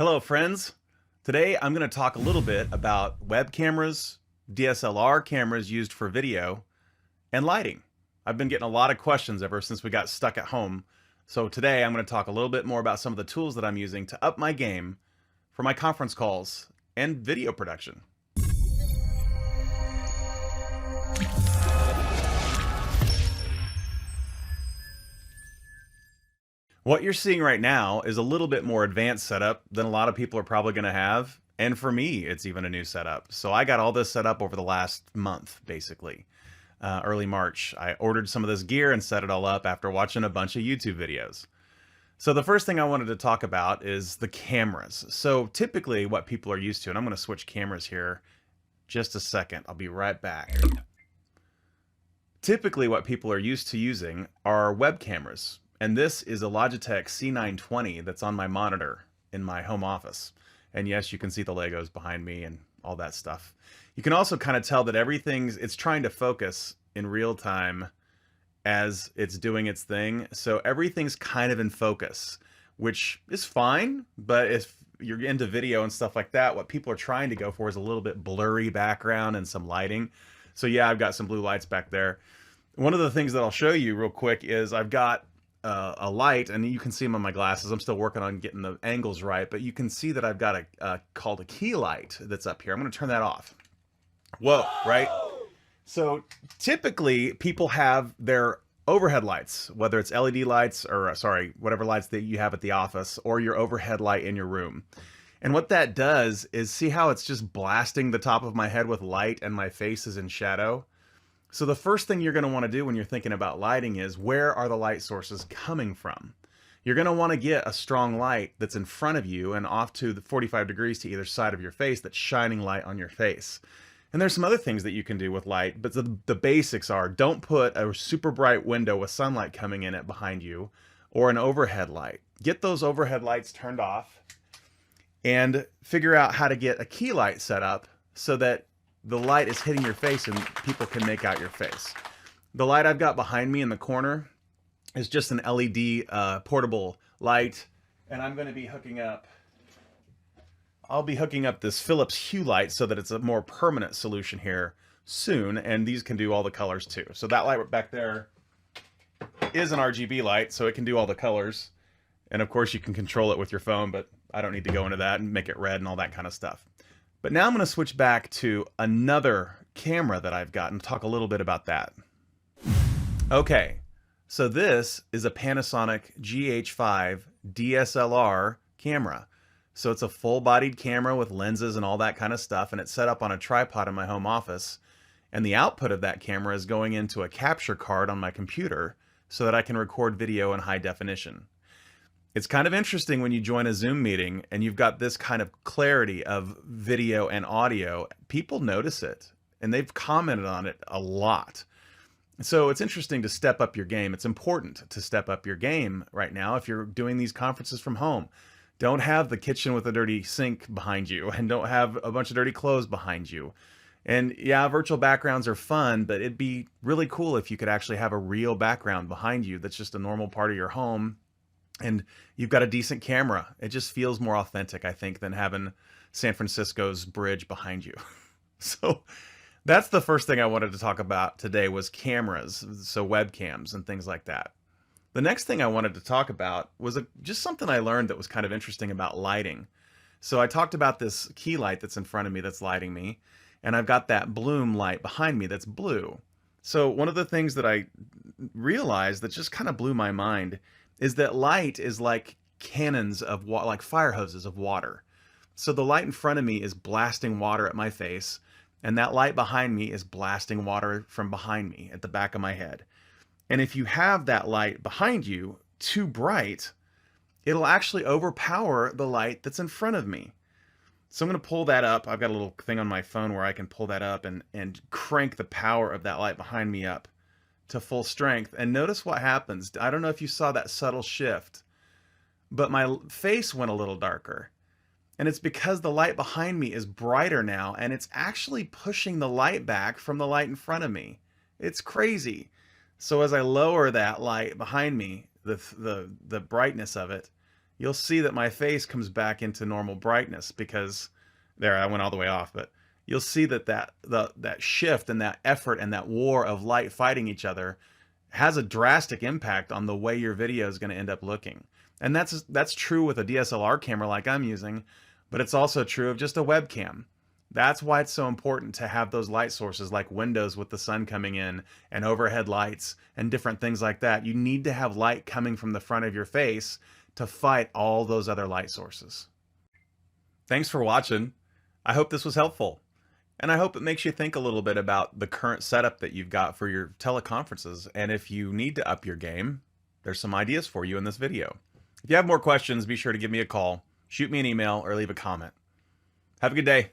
Hello, friends. Today I'm going to talk a little bit about web cameras, DSLR cameras used for video, and lighting. I've been getting a lot of questions ever since we got stuck at home. So today I'm going to talk a little bit more about some of the tools that I'm using to up my game for my conference calls and video production. What you're seeing right now is a little bit more advanced setup than a lot of people are probably going to have. And for me, it's even a new setup. So I got all this set up over the last month, basically. Early March. I ordered some of this gear and set it all up after watching a bunch of YouTube videos. So the first thing I wanted to talk about is the cameras. So typically what people are used to, and I'm going to switch cameras here just a second. I'll be right back. Typically what people are used to using are web cameras. And this is a Logitech C920 that's on my monitor in my home office. And yes, you can see the Legos behind me and all that stuff. You can also kind of tell that it's trying to focus in real time as it's doing its thing. So everything's kind of in focus, which is fine. But if you're into video and stuff like that, what people are trying to go for is a little bit blurry background and some lighting. So yeah, I've got some blue lights back there. One of the things that I'll show you real quick is I've got a light, and you can see them on my glasses. I'm still working on getting the angles right, but you can see that I've got called a key light that's up here. I'm going to turn that off. Whoa, right? So typically people have their overhead lights, whether it's LED lights or whatever lights that you have at the office, or your overhead light in your room. And what that does is, see how it's just blasting the top of my head with light and my face is in shadow? So the first thing you're going to want to do when you're thinking about lighting is, where are the light sources coming from? You're going to want to get a strong light that's in front of you and off to the 45 degrees to either side of your face that's shining light on your face. And there's some other things that you can do with light, but the basics are, don't put a super bright window with sunlight coming in it behind you, or an overhead light. Get those overhead lights turned off and figure out how to get a key light set up so that the light is hitting your face and people can make out your face. The light I've got behind me in the corner is just an LED portable light, and I'm going to be I'll be hooking up this Philips Hue light so that it's a more permanent solution here soon, and these can do all the colors too. So that light back there is an RGB light, so it can do all the colors. And of course you can control it with your phone, but I don't need to go into that and make it red and all that kind of stuff. But now I'm going to switch back to another camera that I've got and talk a little bit about that. Okay, so this is a Panasonic GH5 DSLR camera. So it's a full-bodied camera with lenses and all that kind of stuff, and it's set up on a tripod in my home office. And the output of that camera is going into a capture card on my computer so that I can record video in high definition. It's kind of interesting when you join a Zoom meeting and you've got this kind of clarity of video and audio. People notice it, and they've commented on it a lot. So it's interesting to step up your game. It's important to step up your game right now if you're doing these conferences from home. Don't have the kitchen with a dirty sink behind you, and don't have a bunch of dirty clothes behind you. And yeah, virtual backgrounds are fun, but it'd be really cool if you could actually have a real background behind you that's just a normal part of your home. And you've got a decent camera. It just feels more authentic, I think, than having San Francisco's bridge behind you. So that's the first thing I wanted to talk about today, was cameras, so webcams and things like that. The next thing I wanted to talk about was just something I learned that was kind of interesting about lighting. So I talked about this key light that's in front of me that's lighting me, and I've got that bloom light behind me that's blue. So one of the things that I realized that just kind of blew my mind is that light is like cannons of water, like fire hoses of water. So the light in front of me is blasting water at my face, and that light behind me is blasting water from behind me at the back of my head. And if you have that light behind you too bright, it'll actually overpower the light that's in front of me. So I'm going to pull that up. I've got a little thing on my phone where I can pull that up and crank the power of that light behind me up to full strength, and notice what happens. I don't know if you saw that subtle shift, but my face went a little darker, and it's because the light behind me is brighter now, and it's actually pushing the light back from the light in front of me. It's crazy. So as I lower that light behind me, the brightness of it, you'll see that my face comes back into normal brightness because there, I went all the way off, but you'll see that that shift and that effort and that war of light fighting each other has a drastic impact on the way your video is going to end up looking. And that's true with a DSLR camera like I'm using, but it's also true of just a webcam. That's why it's so important to have those light sources like windows with the sun coming in and overhead lights and different things like that. You need to have light coming from the front of your face to fight all those other light sources. Thanks for watching. I hope this was helpful. And I hope it makes you think a little bit about the current setup that you've got for your teleconferences. And if you need to up your game, there's some ideas for you in this video. If you have more questions, be sure to give me a call, shoot me an email, or leave a comment. Have a good day.